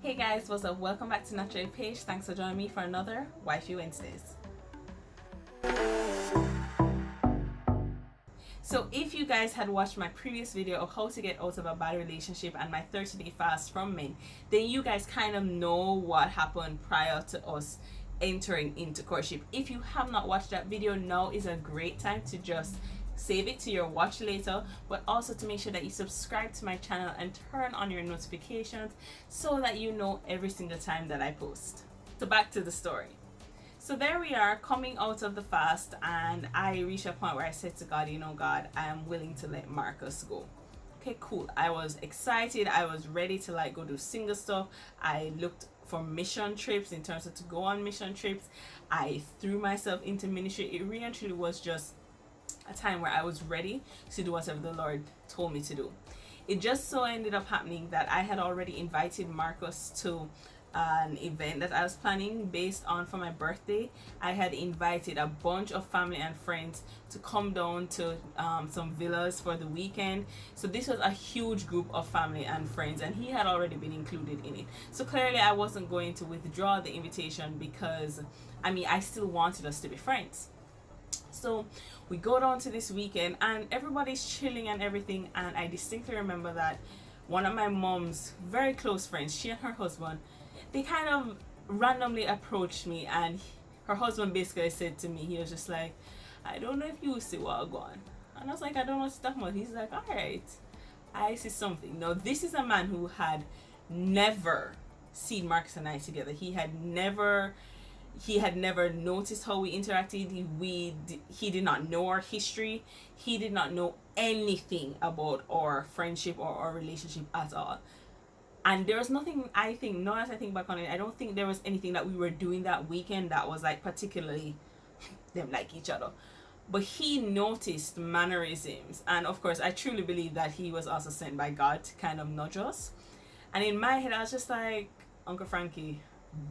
Hey guys, what's up? Welcome back to NaturallyPaige. Thanks for joining me for another Wifey Wednesdays. So if you guys had watched my previous video of how to get out of a bad relationship and my 30-day fast from men, then you guys kind of know what happened prior to us entering into courtship. If you have not watched that video, now is a great time to just save it to your watch later, but also to make sure that you subscribe to my channel and turn on your notifications so that you know every single time that I post. So back to the story. So there we are, coming out of the fast, and I reached a point where I said to God, you know, God, I am willing to let Marcus go. Okay, cool. I was excited. I was ready to like go do single stuff. I looked for mission trips in terms of to go on mission trips. I threw myself into ministry. It really and truly was just a time where I was ready to do whatever the Lord told me to do. It just so ended up happening that I had already invited Marcus to an event that I was planning based on for my birthday. I had invited a bunch of family and friends to come down to some villas for the weekend. So this was a huge group of family and friends, and he had already been included in it. So clearly I wasn't going to withdraw the invitation because I still wanted us to be friends. So we go down to this weekend and everybody's chilling and everything, and I distinctly remember that one of my mom's very close friends, she and her husband, they kind of randomly approached me, and her husband basically said to me, he was just like, I don't know if you see what I'm going. And I was like, I don't know what you're talking about. He's like, alright, I see something. Now this is a man who had never seen Marcus and I together. He had never noticed how we interacted. He did not know our history. He did not know anything about our friendship or our relationship at all. And there was nothing, I think, now as I think back on it, I don't think there was anything that we were doing that weekend that was like particularly them like each other. But he noticed mannerisms, and of course I truly believe that he was also sent by God to kind of nudge us. And in my head I was just like, Uncle Frankie,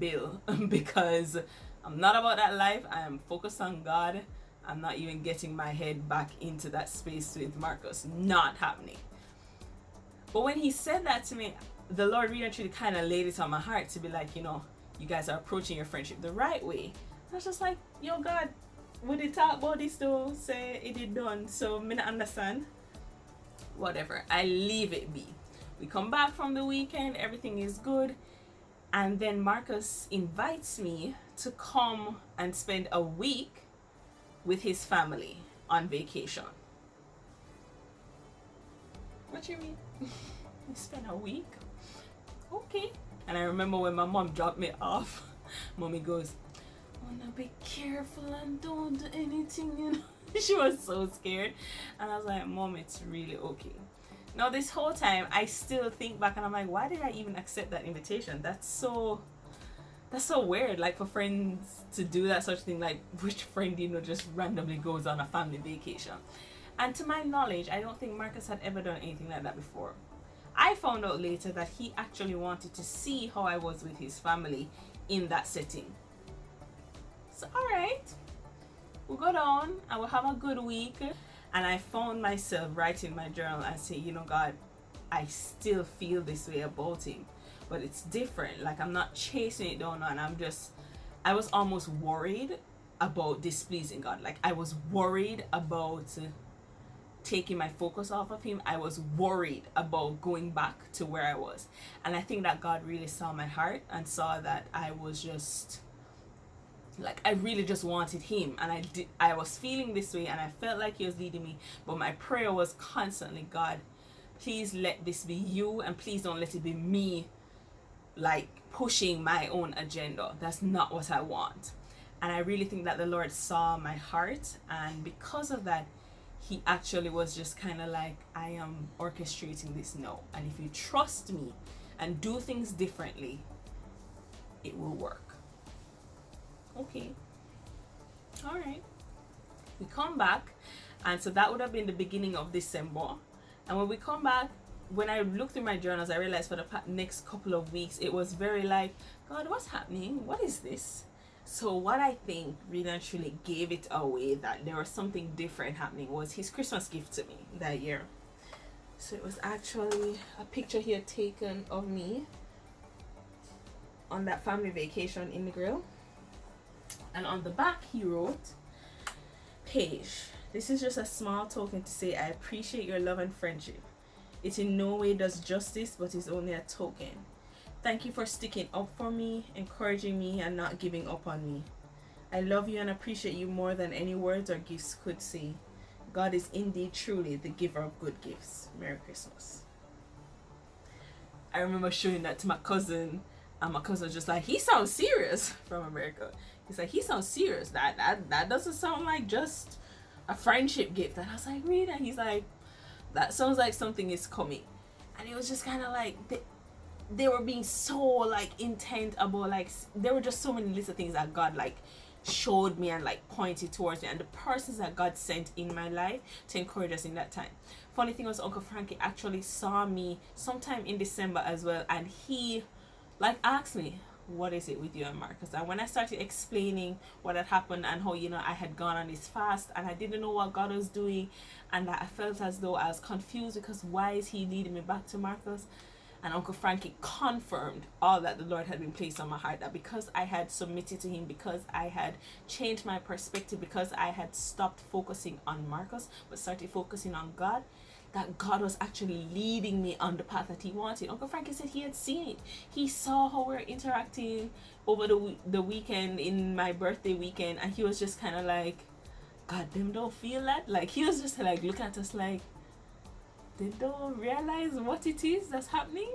Bill, because I'm not about that life. I am focused on God. I'm not even getting my head back into that space with Marcus. Not happening. But when he said that to me, the Lord really actually kind of laid it on my heart to be like, you know, you guys are approaching your friendship the right way. I was just like, yo, God, would they talk about this though? Say it is done. So me not understand. Whatever. I leave it be. We come back from the weekend. Everything is good. And then Marcus invites me to come and spend a week with his family on vacation. What do you mean? We spend a week? Okay. And I remember when my mom dropped me off, mommy goes, oh, now be careful and don't do anything, you know. She was so scared. And I was like, Mom, it's really okay. Now this whole time I still think back and I'm like, why did I even accept that invitation? That's so weird, like for friends to do that such thing. Like which friend, you know, just randomly goes on a family vacation? And to my knowledge, I don't think Marcus had ever done anything like that before. I found out later that he actually wanted to see how I was with his family in that setting. So alright, we'll go down and we'll have a good week. And I found myself writing my journal and saying, you know, God, I still feel this way about him, but it's different. Like I'm not chasing it down, and I was almost worried about displeasing God. Like I was worried about taking my focus off of him. I was worried about going back to where I was. And I think that God really saw my heart and saw that I was just like, I really just wanted him, and I was feeling this way, and I felt like he was leading me, but my prayer was constantly, God, please let this be you, and please don't let it be me like pushing my own agenda. That's not what I want. And I really think that the Lord saw my heart, and because of that, he actually was just kind of like, I am orchestrating this now, and if you trust me and do things differently, it will work. Okay, all right. We come back, and so that would have been the beginning of December. And when we come back, when I looked through my journals, I realized for the next couple of weeks it was very like, God, what's happening? What is this? So what I think really and truly gave it away that there was something different happening was his Christmas gift to me that year. So it was actually a picture here taken of me on that family vacation in the grill. And on the back he wrote, Paige, this is just a small token to say I appreciate your love and friendship. It in no way does justice, but is only a token. Thank you for sticking up for me, encouraging me, and not giving up on me. I love you and appreciate you more than any words or gifts could say. God is indeed truly the giver of good gifts. Merry Christmas. I remember showing that to my cousin, and my cousin was just like, he sounds serious, from America. He's like, he sounds serious. That doesn't sound like just a friendship gift. And I was like, really? And he's like, that sounds like something is coming. And it was just kind of like, they were being so like intent about, like, there were just so many little things that God like showed me and like pointed towards me, and the persons that God sent in my life to encourage us in that time. Funny thing was, Uncle Frankie actually saw me sometime in December as well, and he like asked me, what is it with you and Marcus? And when I started explaining what had happened and how, you know, I had gone on this fast and I didn't know what God was doing, and that I felt as though I was confused because why is he leading me back to Marcus? And Uncle Frankie confirmed all that the Lord had been placed on my heart, that because I had submitted to him, because I had changed my perspective, because I had stopped focusing on Marcus but started focusing on God, that God was actually leading me on the path that he wanted. Uncle Frankie said he had seen it. He saw how we were interacting over the weekend, in my birthday weekend, and he was just kind of like, God, them don't feel that? Like, he was just like looking at us like, they don't realize what it is that's happening.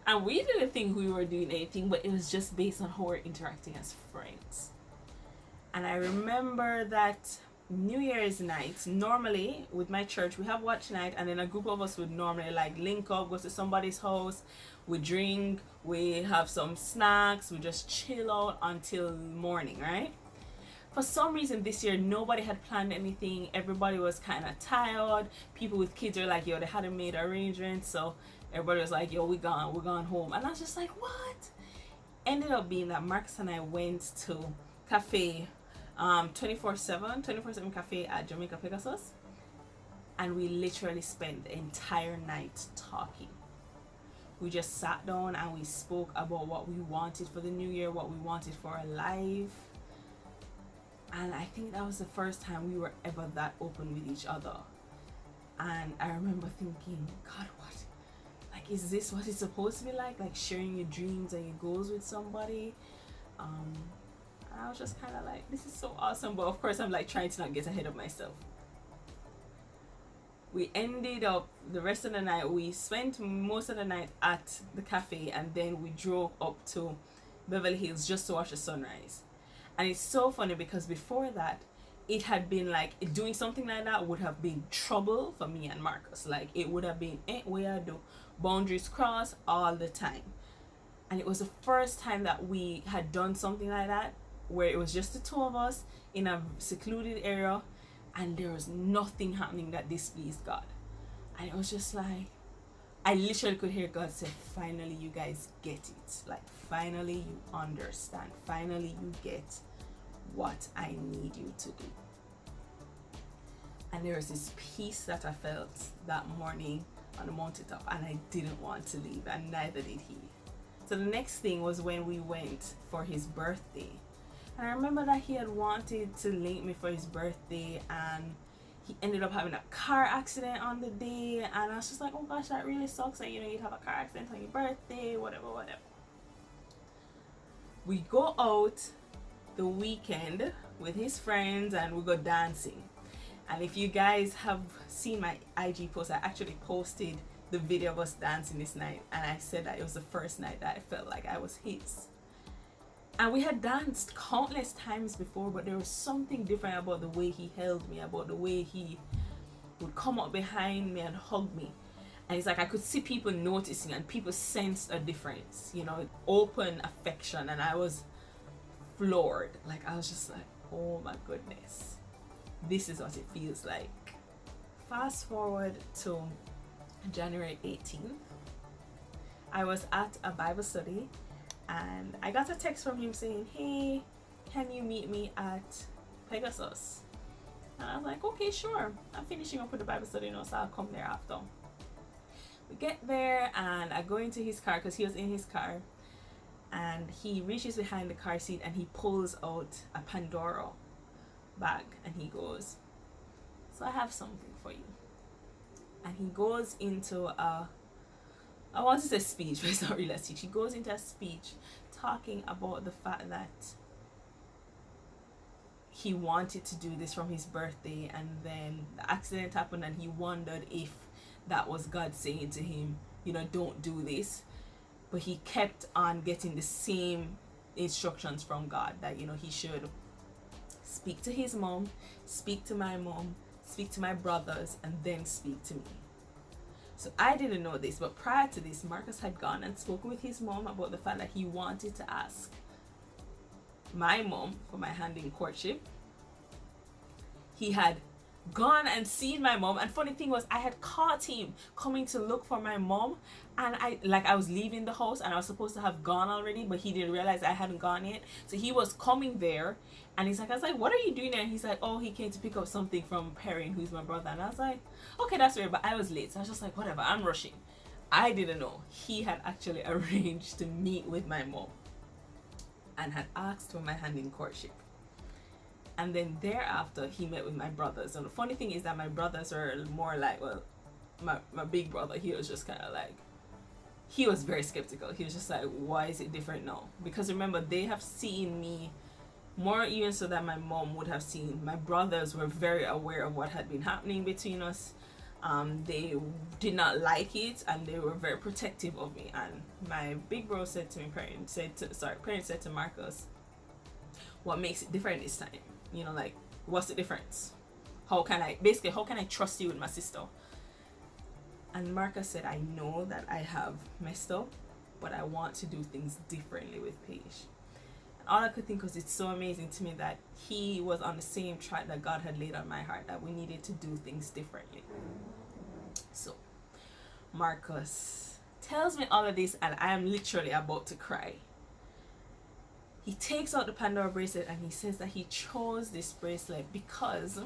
And we didn't think we were doing anything, but it was just based on how we're interacting as friends. And I remember that New Year's night, normally with my church we have watch night, and then a group of us would normally like link up, go to somebody's house, we drink, we have some snacks, we just chill out until morning, right? For some reason this year nobody had planned anything. Everybody was kind of tired. People with kids are like, yo, they hadn't made arrangements, so everybody was like, yo, we're gone home. And I was just like, what? Ended up being that Marcus and I went to cafe, 24/7 cafe at Jamaica Pegasus, and we literally spent the entire night talking. We just sat down and we spoke about what we wanted for the new year, what we wanted for our life. And I think that was the first time we were ever that open with each other. And I remember thinking, God, what? Like, is this what it's supposed to be like? Like sharing your dreams and your goals with somebody? And I was just kind of like, this is so awesome. But of course, I'm like trying to not get ahead of myself. We ended up the rest of the night, we spent most of the night at the cafe, and then we drove up to Beverly Hills just to watch the sunrise. And it's so funny because before that, it had been like, doing something like that would have been trouble for me and Marcus. Like, it would have been where I do boundaries crossed all the time. And it was the first time that we had done something like that, where it was just the two of us in a secluded area, and there was nothing happening that displeased God. And it was just like, I literally could hear God say, finally you guys get it. Like, finally you understand. Finally you get what I need you to do. And there was this peace that I felt that morning on the mountaintop, and I didn't want to leave, and neither did he. So the next thing was when we went for his birthday. And I remember that he had wanted to link me for his birthday, and he ended up having a car accident on the day, and I was just like, oh gosh, that really sucks that, you know, you'd have a car accident on your birthday, whatever. We go out the weekend with his friends and we go dancing. And if you guys have seen my IG post, I actually posted the video of us dancing this night, and I said that it was the first night that I felt like I was his. And we had danced countless times before, but there was something different about the way he held me, about the way he would come up behind me and hug me. And it's like I could see people noticing, and people sensed a difference, you know, open affection. And I was floored. Like, I was just like, oh my goodness, this is what it feels like. Fast forward to January 18th. I was at a Bible study, and I got a text from him saying, hey, can you meet me at Pegasus? And I was like, okay, sure. I'm finishing up with the Bible study now, so I'll come there after. We get there, and I go into his car because he was in his car, and he reaches behind the car seat and he pulls out a Pandora bag and he goes, so I have something for you. And he goes into I want to say speech, but it's not really a speech. He goes into a speech talking about the fact that he wanted to do this from his birthday, and then the accident happened and he wondered if that was God saying to him, you know, don't do this. But he kept on getting the same instructions from God that, you know, he should speak to his mom, speak to my mom, speak to my brothers, and then speak to me. So I didn't know this, but prior to this, Marcus had gone and spoken with his mom about the fact that he wanted to ask my mom for my hand in courtship. He had gone and seen my mom, and funny thing was I had caught him coming to look for my mom, and I was leaving the house and I was supposed to have gone already, but he didn't realize I hadn't gone yet. So he was coming there and he's like, I was like, what are you doing there? And he's like, oh, he came to pick up something from Perry, who's my brother. And I was like, okay, that's weird, but I was late, so I was just like, whatever, I'm rushing. I didn't know he had actually arranged to meet with my mom and had asked for my hand in courtship. And then thereafter he met with my brothers. And the funny thing is that my brothers are more like, well, my big brother, he was just kind of like, he was very skeptical. He was just like, why is it different now? Because remember, they have seen me more even so that my mom would have seen. My brothers were very aware of what had been happening between us. They did not like it and they were very protective of me. And my big bro said to me, parents said to Marcus, what makes it different this time? You know, like, what's the difference? How can I trust you with my sister? And Marcus said, I know that I have messed up, but I want to do things differently with Paige. And all I could think was, it's so amazing to me that he was on the same track that God had laid on my heart, that we needed to do things differently. So Marcus tells me all of this and I am literally about to cry. He takes out the Pandora bracelet and he says that he chose this bracelet because,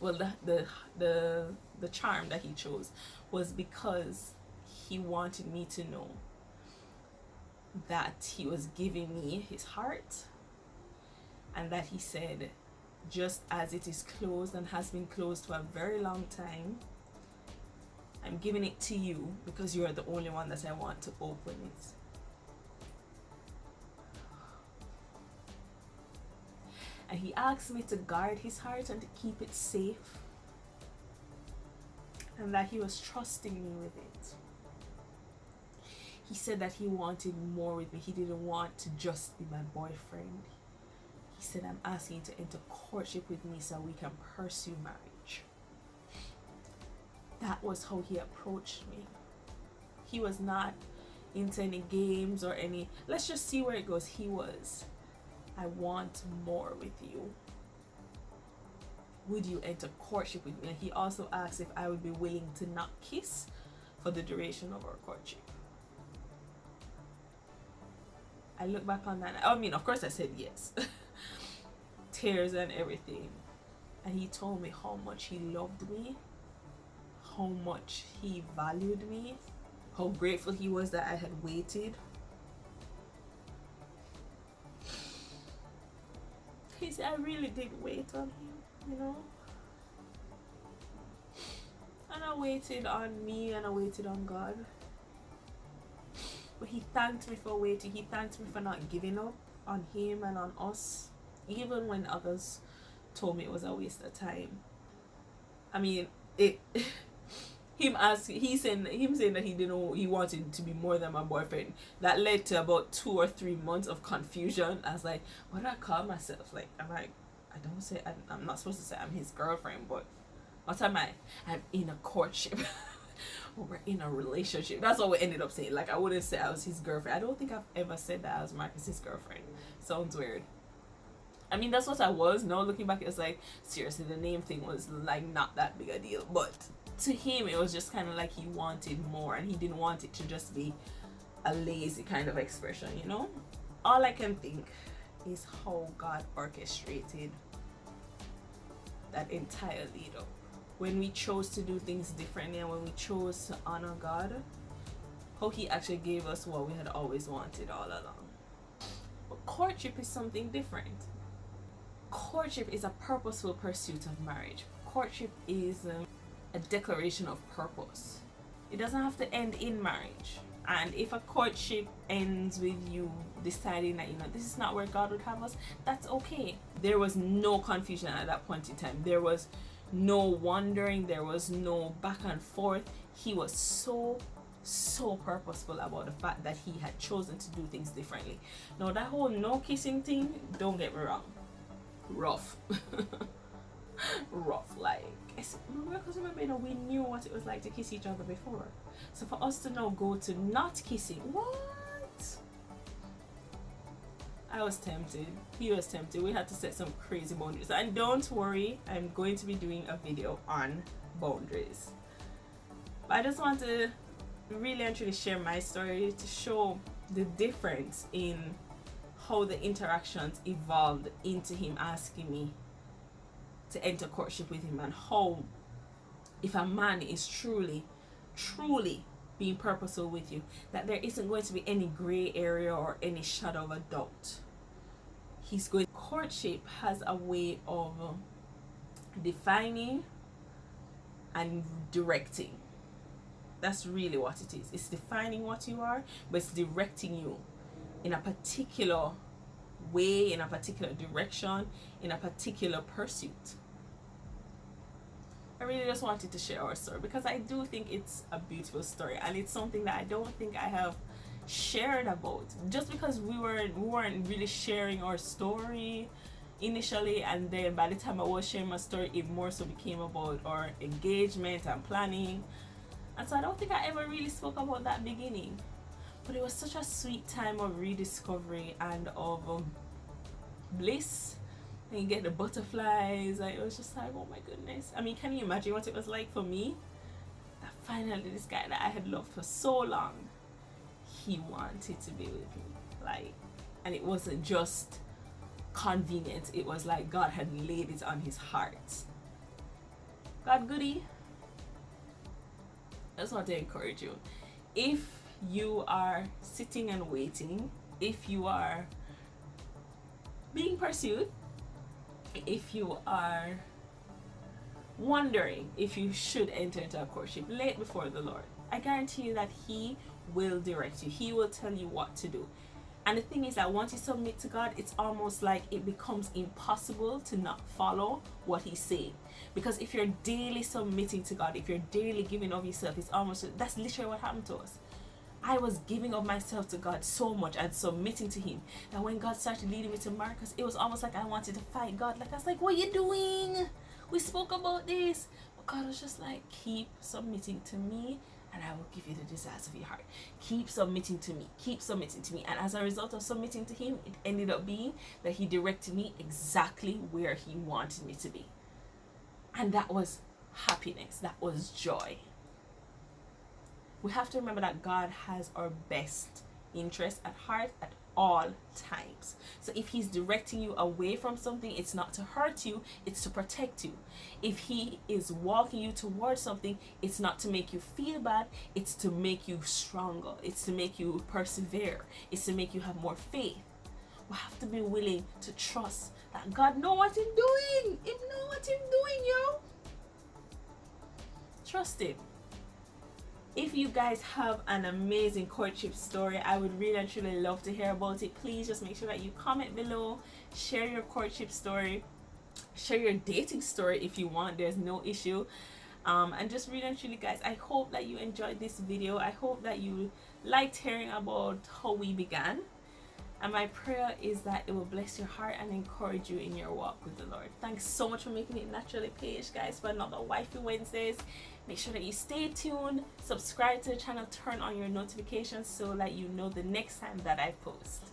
well, the charm that he chose was because he wanted me to know that he was giving me his heart, and that he said, just as it is closed and has been closed for a very long time, I'm giving it to you because you are the only one that I want to open it. And he asked me to guard his heart and to keep it safe, and that he was trusting me with it. He said that he wanted more with me. He didn't want to just be my boyfriend. He said, I'm asking you to enter courtship with me so we can pursue marriage. That was how he approached me. He was not into any games or any, let's just see where it goes. He was, I want more with you. Would you enter courtship with me? And he also asked if I would be willing to not kiss for the duration of our courtship. I look back on that. I mean, of course I said yes. Tears and everything. And he told me how much he loved me, how much he valued me, how grateful he was that I had waited. He said, I really did wait on him, you know. And I waited on me and I waited on God. But he thanked me for waiting. He thanked me for not giving up on him and on us, even when others told me it was a waste of time. I mean, him saying that he wanted to be more than my boyfriend. That led to about 2 or 3 months of confusion. I was like, what do I call myself? Like, I'm not supposed to say I'm his girlfriend, but what am I? I'm in a courtship. We're in a relationship. That's what we ended up saying. Like, I wouldn't say I was his girlfriend. I don't think I've ever said that I was Marcus's girlfriend. Sounds weird. I mean, that's what I was. Now looking back, it's like, seriously, the name thing was like not that big a deal. But to him, it was just kind of like he wanted more, and he didn't want it to just be a lazy kind of expression, you know? All I can think is how God orchestrated that entire lead up. When we chose to do things differently and when we chose to honor God, how he actually gave us what we had always wanted all along. But courtship is something different. Courtship is a purposeful pursuit of marriage. Courtship is a declaration of purpose. It doesn't have to end in marriage. And if a courtship ends with you deciding that, this is not where God would have us, that's okay. There was no confusion at that point in time. There was no wondering. There was no back and forth. He was so purposeful about the fact that he had chosen to do things differently. Now, that whole no kissing thing, don't get me wrong, rough. Rough, like, because remember, we knew what it was like to kiss each other before. So for us to now go to not kissing, what? I was tempted. He was tempted. We had to set some crazy boundaries. And don't worry, I'm going to be doing a video on boundaries. But I just want to really and truly share my story to show the difference in how the interactions evolved into him asking me to enter courtship with him, and how, if a man is truly being purposeful with you, that there isn't going to be any gray area or any shadow of a doubt. Courtship has a way of defining and directing. That's really what it is. It's defining what you are, but it's directing you in a particular way, in a particular direction, in a particular pursuit. I really just wanted to share our story because I do think it's a beautiful story, and it's something that I don't think I have shared about, just because we weren't really sharing our story initially, and then by the time I was sharing my story, it more so became about our engagement and planning. And so I don't think I ever really spoke about that beginning. But it was such a sweet time of rediscovery and of bliss. And you get the butterflies. It was just like, oh my goodness. I mean, can you imagine what it was like for me? That finally this guy that I had loved for so long, he wanted to be with me. And it wasn't just convenient. It was like God had laid it on his heart. God goody. I just want to encourage you. If you are sitting and waiting, if you are being pursued, if you are wondering if you should enter into a courtship, lay it before the Lord. I guarantee you that he will direct you. He will tell you what to do. And the thing is that once you submit to God, it's almost like it becomes impossible to not follow what he's saying. Because if you're daily submitting to God, if you're daily giving of yourself, it's almost, that's literally what happened to us. I was giving of myself to God so much and submitting to him that when God started leading me to Marcus, it was almost like I wanted to fight God. Like, I was like, what are you doing? We spoke about this. But God was just like, keep submitting to me and I will give you the desires of your heart. Keep submitting to me. Keep submitting to me. And as a result of submitting to him, it ended up being that he directed me exactly where he wanted me to be. And that was happiness. That was joy. We have to remember that God has our best interest at heart at all times. So if he's directing you away from something, it's not to hurt you, it's to protect you. If he is walking you towards something, it's not to make you feel bad, it's to make you stronger, it's to make you persevere, it's to make you have more faith. We have to be willing to trust that God knows what he's doing. He knows what he's doing, yo. Trust him. If you guys have an amazing courtship story, I would really and truly love to hear about it. Please just make sure that you comment below, share your courtship story, share your dating story if you want. There's no issue. And just really and truly, guys, I hope that you enjoyed this video. I hope that you liked hearing about how we began. And my prayer is that it will bless your heart and encourage you in your walk with the Lord. Thanks so much for making it Naturally Paige, guys, for another Wifey Wednesdays. Make sure that you stay tuned, subscribe to the channel, turn on your notifications so that you know the next time that I post.